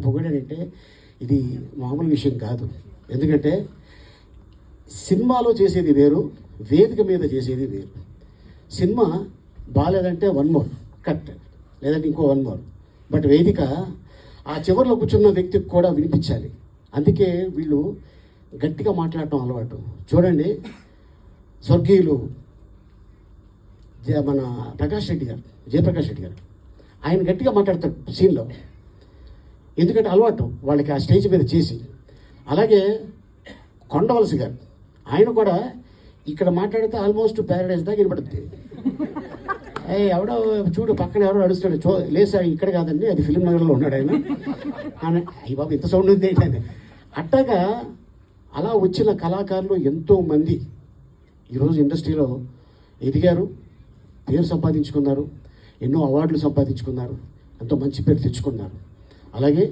పొగడంటే ఇది మామూలు విషయం కాదు. ఎందుకంటే సినిమాలో చేసేది వేరు, వేదిక మీద చేసేది వేరు. సినిమా బాగాలేదంటే 1 మోర్ కట్, లేదంటే ఇంకో 1 మోర్. బట్ వేదిక ఆ చివరిలో కూర్చున్న వ్యక్తికి కూడా వినిపించాలి. అందుకే వీళ్ళు గట్టిగా మాట్లాడటం అలవాటు. చూడండి, స్వర్గీయులు మన జయప్రకాష్ రెడ్డి గారు ఆయన గట్టిగా మాట్లాడతారు సీన్లో, ఎందుకంటే అలవాటు వాళ్ళకి ఆ స్టేజ్ మీద చేసి. అలాగే కొండవలసి గారు ఆయన కూడా ఇక్కడ మాట్లాడితే ఆల్మోస్ట్ ప్యారడైజ్ దాకా వినపడుతుంది. ఎవడో చూడు పక్కన ఎవడో నడుస్తాడు, లేదు ఇక్కడ కాదండి అది ఫిలిం నగర్లో ఉన్నాడు ఆయన. అయ్యి బాబు ఇంత సౌండ్ ఉంది ఏంటంటే. అట్టగా అలా వచ్చిన కళాకారులు ఎంతోమంది ఈరోజు ఇండస్ట్రీలో ఎదిగారు, పేరు సంపాదించుకున్నారు, ఎన్నో అవార్డులు సంపాదించుకున్నారు, ఎంతో మంచి పేరు తెచ్చుకున్నారు. అలాగే